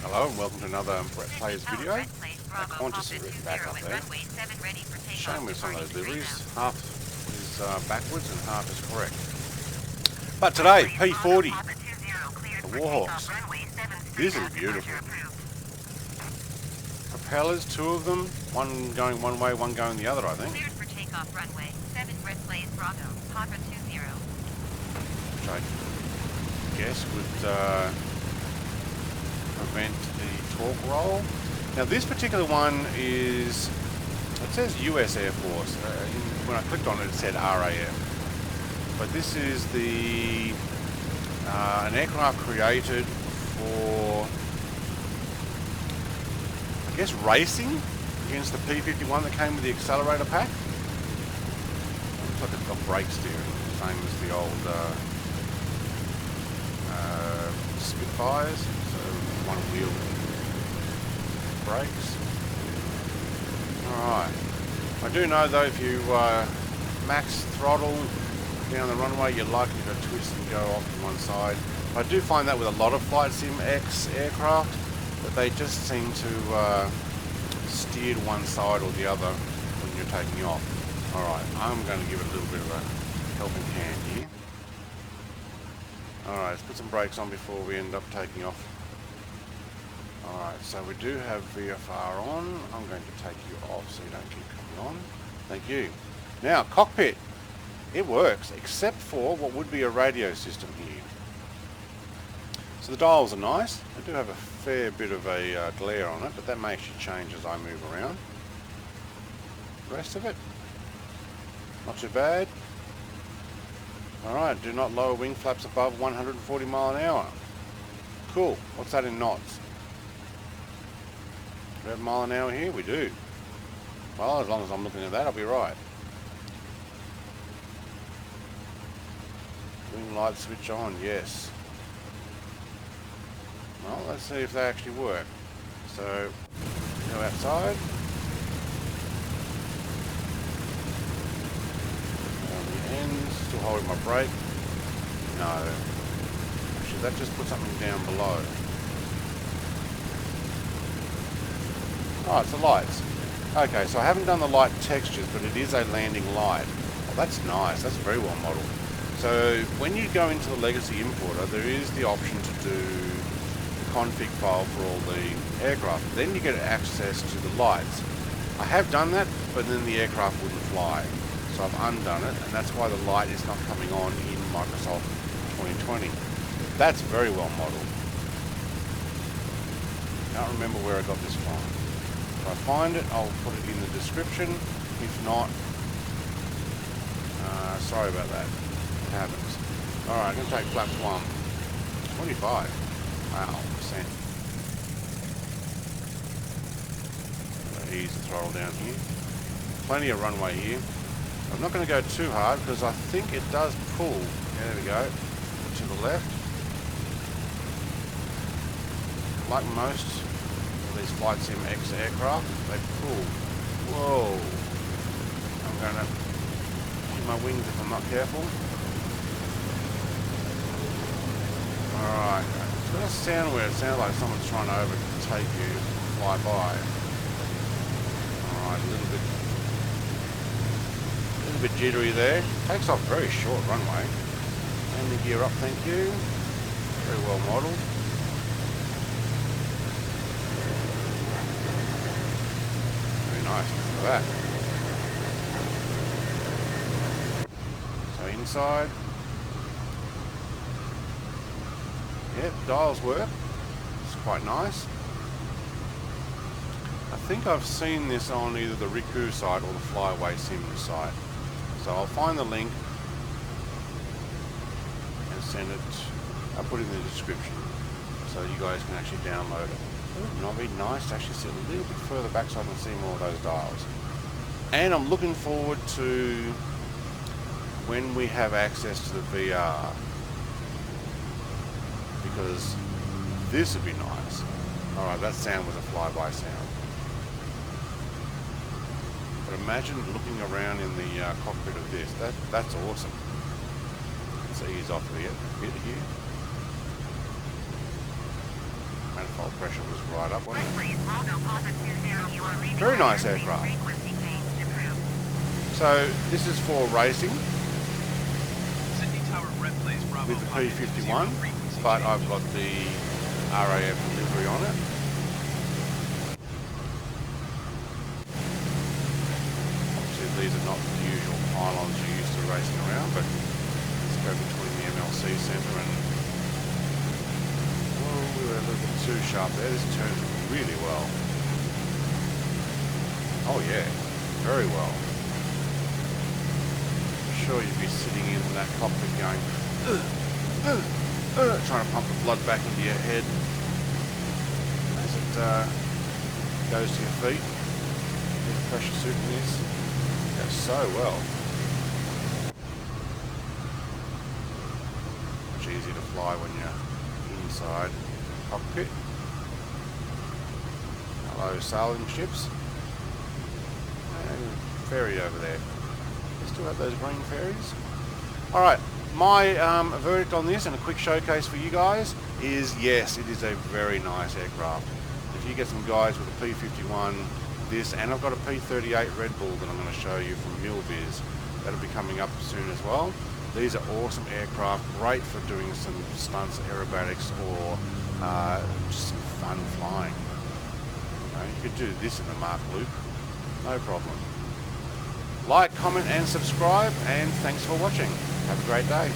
Hello and welcome to another Brett Plays video. Qantas is written back up there. Shame with some of those liveries. Half is backwards and half is correct. But today, P-40, the Warhawks. This is beautiful. Propellers, two of them, one going one way, one going the other, I think. Cleared for takeoff runway 7 Red Blaze Bravo, Papa 20. Which I guess would prevent the torque roll. Now this particular one is, it says US Air Force. When I clicked on it, it said RAF. But this is the an aircraft created for, I guess, racing against the P-51 that came with the accelerator pack. Looks like it's got brake steering, same as the old Spitfires, so one wheel brakes. Alright. I do know though, if you max throttle down the runway, you're likely to twist and go off to one side. I do find that with a lot of Flight Sim X aircraft, that they just seem to steer to one side or the other when you're taking off. Alright, I'm going to give it a little bit of a helping hand here. Alright, let's put some brakes on before we end up taking off. Alright, so we do have VFR on. I'm going to take you off so you don't keep coming on. Thank you. Now, cockpit. It works, except for what would be a radio system here. So the dials are nice. They do have a fair bit of a glare on it, but that may actually change as I move around. The rest of it, not too bad. Alright, do not lower wing flaps above 140 mile an hour. Cool. What's that in knots? Do we have mile an hour here? We do. Well, as long as I'm looking at that, I'll be right. Wing lights switch on, yes. Well, let's see if they actually work. So, go outside. Still holding my brake. No. Actually, that just put something down below. Oh, it's the lights. Okay, so I haven't done the light textures, but it is a landing light. Oh, that's nice. That's very well modeled. So when you go into the legacy importer, there is the option to do the config file for all the aircraft. Then you get access to the lights. I have done that, but then the aircraft wouldn't fly. So I've undone it, and that's why the light is not coming on in Microsoft 2020. That's very well modeled. Can't remember where I got this from. If I find it, I'll put it in the description. If not, sorry about that. It happens. Alright, I'm going to take flaps 1. 25. Wow, percent. Ease the throttle down here. Plenty of runway here. I'm not going to go too hard because I think it does pull. There we go. To the left. Like most of these Flight Sim X aircraft, they pull. Whoa. I'm going to hit my wings if I'm not careful. Alright. It's got a sound where it sounds like someone's trying to overtake you, fly by. Alright, a little bit jittery there. Takes off very short runway. And the gear up, thank you. Very well modelled. Very nice, look at that. So inside. Yep, dials work. It's quite nice. I think I've seen this on either the Riku site or the Flyaway Sim site. So I'll find the link and send it. I'll put it in the description so you guys can actually download it. Ooh, it'd be nice to actually sit a little bit further back so I can see more of those dials. And I'm looking forward to when we have access to the VR, because this would be nice. Alright, that sound was a flyby sound. But imagine looking around in the cockpit of this. That's awesome. Let's ease off a bit here. Matter of airfoil pressure was right up, wasn't it? Redplace Bravo Papa 20, you are leaving Very nice Frequency aircraft. change approved. So this is for racing Sydney Tower Redplace Bravo with the Papa P-51, 20 frequency but change. I've got the RAF delivery on it. Obviously these are not the usual pylons you're used to racing around, but let's go between the MLC centre and... Oh, we were a little bit too sharp there. This turns really well. Oh yeah, very well. I'm sure you'd be sitting in that cockpit going, trying to pump the blood back into your head as it goes to your feet. The pressure suit in this goes so well. Much easier to fly when you're inside the cockpit. Hello, sailing ships. And ferry over there. They still have those green ferries. Alright, my verdict on this and a quick showcase for you guys is yes, it is a very nice aircraft. If you get some guys with a P-51, this, and I've got a P-38 Red Bull that I'm going to show you from Milviz. That'll be coming up soon as well. These are awesome aircraft, great for doing some stunts, aerobatics, or just some fun flying. You could do this in the Mach Loop, no problem. Like, comment and subscribe, and thanks for watching. Have a great day.